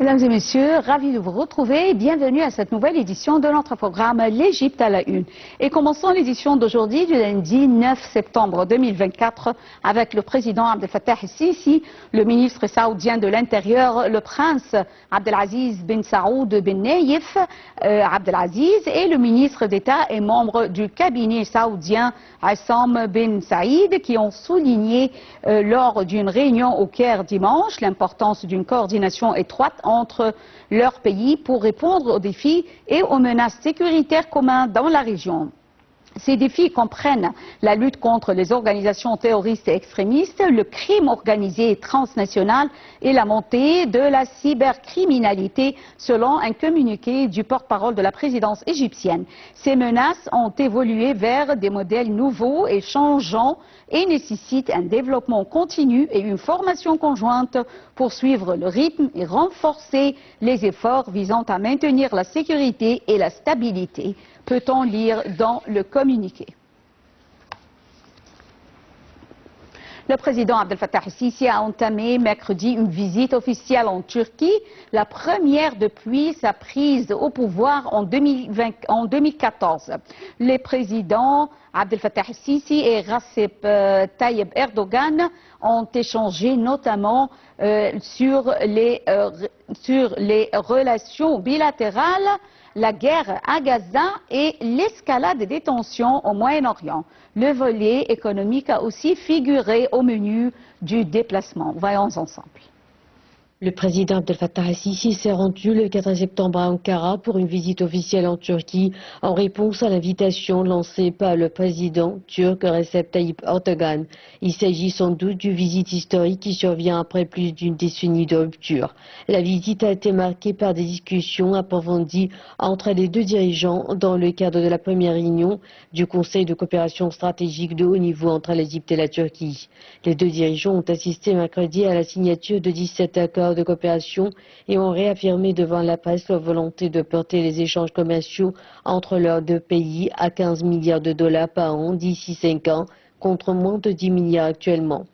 Mesdames et messieurs, ravi de vous retrouver et bienvenue à cette nouvelle édition de notre programme L'Égypte à la une. Et commençons l'édition d'aujourd'hui du lundi 9 septembre 2024 avec le président Abdel Fattah el-Sisi, le ministre saoudien de l'Intérieur, le prince Abdelaziz bin Saoud bin Naïf Abdelaziz et le ministre d'État et membre du cabinet saoudien Assam bin Saïd qui ont souligné lors d'une réunion au Caire dimanche l'importance d'une coordination étroite entre leurs pays pour répondre aux défis et aux menaces sécuritaires communs dans la région. Ces défis comprennent la lutte contre les organisations terroristes et extrémistes, le crime organisé et transnational et la montée de la cybercriminalité, selon un communiqué du porte-parole de la présidence égyptienne. Ces menaces ont évolué vers des modèles nouveaux et changeants et nécessitent un développement continu et une formation conjointe pour suivre le rythme et renforcer les efforts visant à maintenir la sécurité et la stabilité. Peut-on lire dans le communiqué. Le président Abdel Fattah el-Sisi a entamé mercredi une visite officielle en Turquie, la première depuis sa prise au pouvoir en 2014. Les présidents Abdel Fattah el-Sisi et Recep Tayyip Erdogan ont échangé notamment sur les relations bilatérales, la guerre à Gaza et l'escalade des tensions au Moyen-Orient. Le volet économique a aussi figuré au menu du déplacement. Voyons ensemble. Le président Abdel Fattah el-Sisi s'est rendu le 4 septembre à Ankara pour une visite officielle en Turquie en réponse à l'invitation lancée par le président turc Recep Tayyip Erdogan. Il s'agit sans doute d'une visite historique qui survient après plus d'une décennie de rupture. La visite a été marquée par des discussions approfondies entre les deux dirigeants dans le cadre de la première réunion du Conseil de coopération stratégique de haut niveau entre l'Égypte et la Turquie. Les deux dirigeants ont assisté mercredi à la signature de 17 accords de coopération et ont réaffirmé devant la presse leur volonté de porter les échanges commerciaux entre leurs deux pays à 15 milliards de dollars par an d'ici 5 ans, contre moins de 10 milliards actuellement.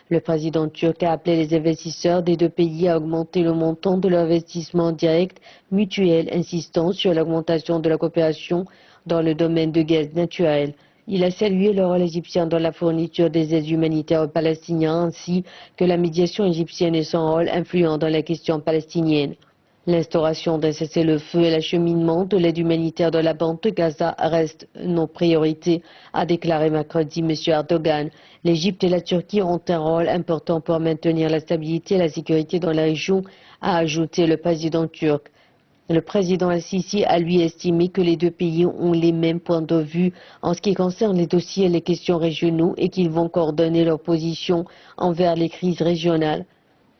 Le président turc a appelé les investisseurs des deux pays à augmenter le montant de leur investissement direct mutuel, insistant sur l'augmentation de la coopération dans le domaine du gaz naturel. Il a salué le rôle égyptien dans la fourniture des aides humanitaires aux Palestiniens ainsi que la médiation égyptienne et son rôle influent dans la question palestinienne. L'instauration d'un cessez-le-feu et l'acheminement de l'aide humanitaire dans la bande de Gaza restent nos priorités, a déclaré mercredi M. Erdogan. L'Égypte et la Turquie ont un rôle important pour maintenir la stabilité et la sécurité dans la région, a ajouté le président turc. Le président el-Sisi a lui estimé que les deux pays ont les mêmes points de vue en ce qui concerne les dossiers et les questions régionaux et qu'ils vont coordonner leur position envers les crises régionales.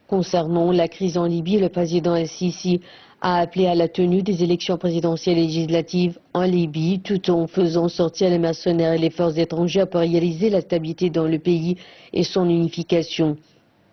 Concernant la crise en Libye, le président el-Sisi a appelé à la tenue des élections présidentielles et législatives en Libye tout en faisant sortir les mercenaires et les forces étrangères pour réaliser la stabilité dans le pays et son unification.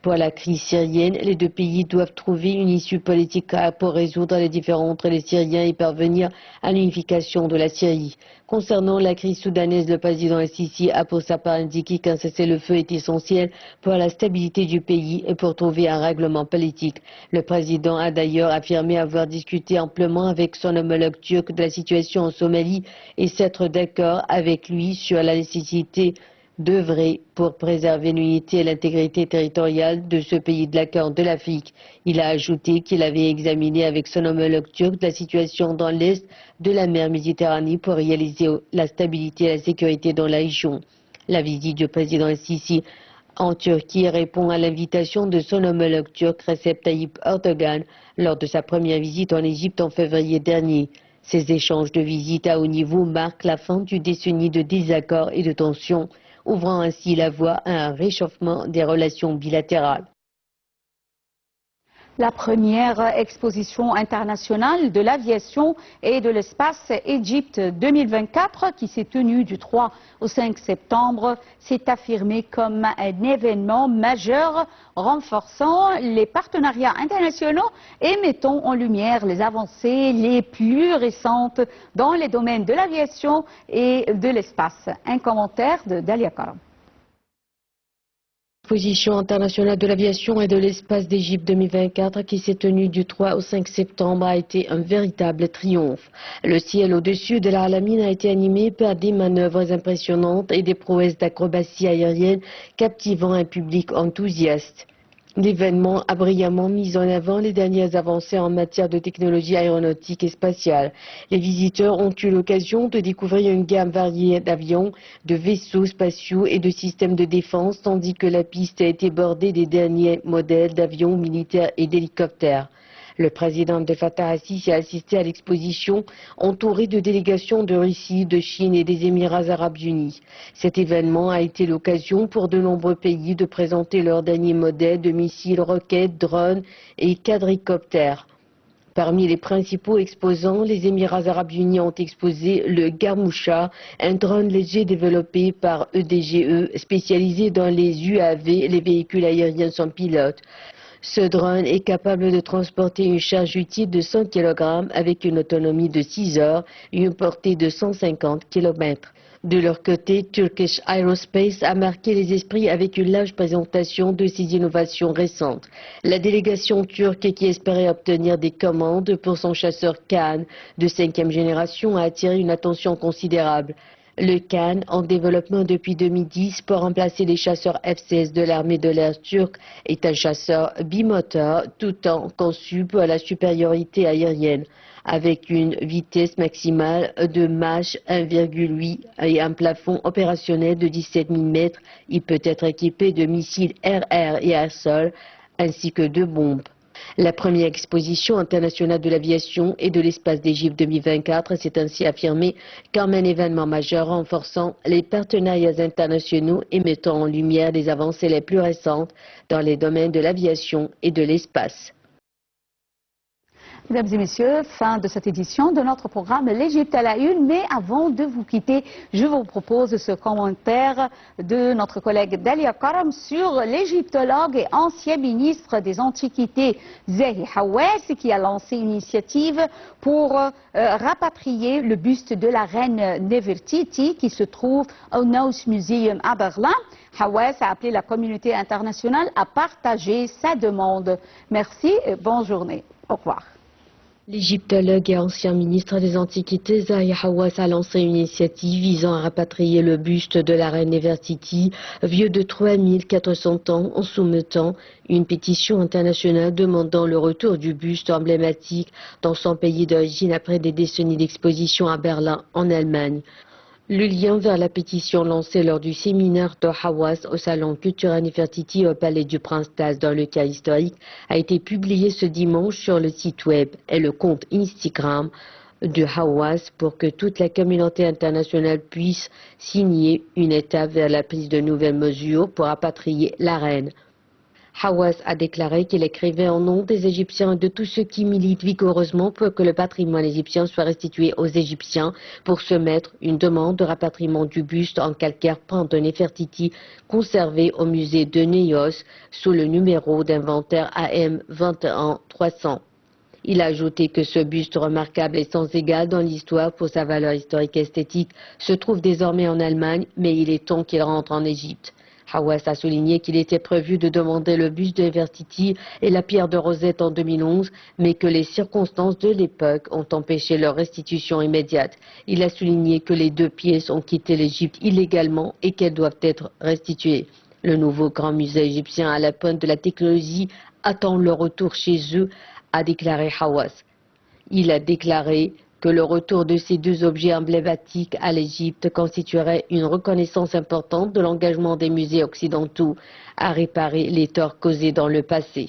Pour la crise syrienne, les deux pays doivent trouver une issue politique pour résoudre les différends entre les Syriens et parvenir à l'unification de la Syrie. Concernant la crise soudanaise, le président el-Sisi a pour sa part indiqué qu'un cessez-le-feu est essentiel pour la stabilité du pays et pour trouver un règlement politique. Le président a d'ailleurs affirmé avoir discuté amplement avec son homologue turc de la situation en Somalie et s'être d'accord avec lui sur la nécessité d'œuvrer pour préserver l'unité et l'intégrité territoriale de ce pays de la Corne de l'Afrique. Il a ajouté qu'il avait examiné avec son homologue turc la situation dans l'est de la mer Méditerranée pour réaliser la stabilité et la sécurité dans la région. La visite du président el-Sisi en Turquie répond à l'invitation de son homologue turc Recep Tayyip Erdogan lors de sa première visite en Égypte en février dernier. Ces échanges de visites à haut niveau marquent la fin d'une décennie de désaccords et de tensions, ouvrant ainsi la voie à un réchauffement des relations bilatérales. La première exposition internationale de l'aviation et de l'espace Égypte 2024 qui s'est tenue du 3 au 5 septembre s'est affirmée comme un événement majeur renforçant les partenariats internationaux et mettant en lumière les avancées les plus récentes dans les domaines de l'aviation et de l'espace. Un commentaire de Dalia Karam. L'exposition internationale de l'aviation et de l'espace d'Égypte 2024 qui s'est tenue du 3 au 5 septembre a été un véritable triomphe. Le ciel au-dessus de la Alamine a été animé par des manœuvres impressionnantes et des prouesses d'acrobatie aérienne captivant un public enthousiaste. L'événement a brillamment mis en avant les dernières avancées en matière de technologie aéronautique et spatiale. Les visiteurs ont eu l'occasion de découvrir une gamme variée d'avions, de vaisseaux spatiaux et de systèmes de défense, tandis que la piste a été bordée des derniers modèles d'avions militaires et d'hélicoptères. Le président Abdel Fattah al-Sisi a assisté à l'exposition entouré de délégations de Russie, de Chine et des Émirats arabes unis. Cet événement a été l'occasion pour de nombreux pays de présenter leurs derniers modèles de missiles, roquettes, drones et quadricoptères. Parmi les principaux exposants, les Émirats arabes unis ont exposé le Gamoucha, un drone léger développé par EDGE, spécialisé dans les UAV, les véhicules aériens sans pilote. Ce drone est capable de transporter une charge utile de 100 kg avec une autonomie de 6 heures et une portée de 150 km. De leur côté, Turkish Aerospace a marqué les esprits avec une large présentation de ses innovations récentes. La délégation turque qui espérait obtenir des commandes pour son chasseur Kaan de 5e génération a attiré une attention considérable. Le Kaan, en développement depuis 2010 pour remplacer les chasseurs F-16 de l'armée de l'air turque, est un chasseur bimoteur tout temps conçu pour la supériorité aérienne. Avec une vitesse maximale de Mach 1,8 et un plafond opérationnel de 17 000 mètres, il peut être équipé de missiles air-air et air-sol ainsi que de bombes. La première exposition internationale de l'aviation et de l'espace d'Égypte 2024 s'est ainsi affirmée comme un événement majeur renforçant les partenariats internationaux et mettant en lumière les avancées les plus récentes dans les domaines de l'aviation et de l'espace. Mesdames et messieurs, fin de cette édition de notre programme L'Égypte à la une. Mais avant de vous quitter, je vous propose ce commentaire de notre collègue Dalia Karam sur l'égyptologue et ancien ministre des Antiquités Zahi Hawass qui a lancé une initiative pour rapatrier le buste de la reine Nefertiti qui se trouve au Naus Museum à Berlin. Hawass a appelé la communauté internationale à partager sa demande. Merci et bonne journée. Au revoir. L'égyptologue et ancien ministre des Antiquités Zahi Hawass a lancé une initiative visant à rapatrier le buste de la reine Nefertiti, vieux de 3400 ans, en soumettant une pétition internationale demandant le retour du buste emblématique dans son pays d'origine après des décennies d'exposition à Berlin, en Allemagne. Le lien vers la pétition lancée lors du séminaire de Hawass au salon culturel Nefertiti au palais du Prince Taz dans le cas historique a été publié ce dimanche sur le site web et le compte Instagram de Hawass pour que toute la communauté internationale puisse signer une étape vers la prise de nouvelles mesures pour rapatrier la reine. Hawass a déclaré qu'il écrivait en nom des Égyptiens et de tous ceux qui militent vigoureusement pour que le patrimoine égyptien soit restitué aux Égyptiens pour soumettre une demande de rapatriement du buste en calcaire peint de Nefertiti conservé au musée de Néos sous le numéro d'inventaire AM 21300. Il a ajouté que ce buste remarquable et sans égal dans l'histoire pour sa valeur historique et esthétique se trouve désormais en Allemagne, mais il est temps qu'il rentre en Égypte. Hawass a souligné qu'il était prévu de demander le buste de Nefertiti et la pierre de Rosette en 2011, mais que les circonstances de l'époque ont empêché leur restitution immédiate. Il a souligné que les deux pièces ont quitté l'Égypte illégalement et qu'elles doivent être restituées. Le nouveau grand musée égyptien à la pointe de la technologie attend le retour chez eux, a déclaré Hawass. Il a déclaré que le retour de ces deux objets emblématiques à l'Égypte constituerait une reconnaissance importante de l'engagement des musées occidentaux à réparer les torts causés dans le passé.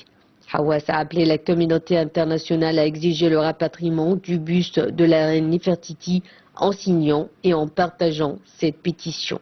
Hawass a appelé la communauté internationale à exiger le rapatriement du buste de la reine Nefertiti en signant et en partageant cette pétition.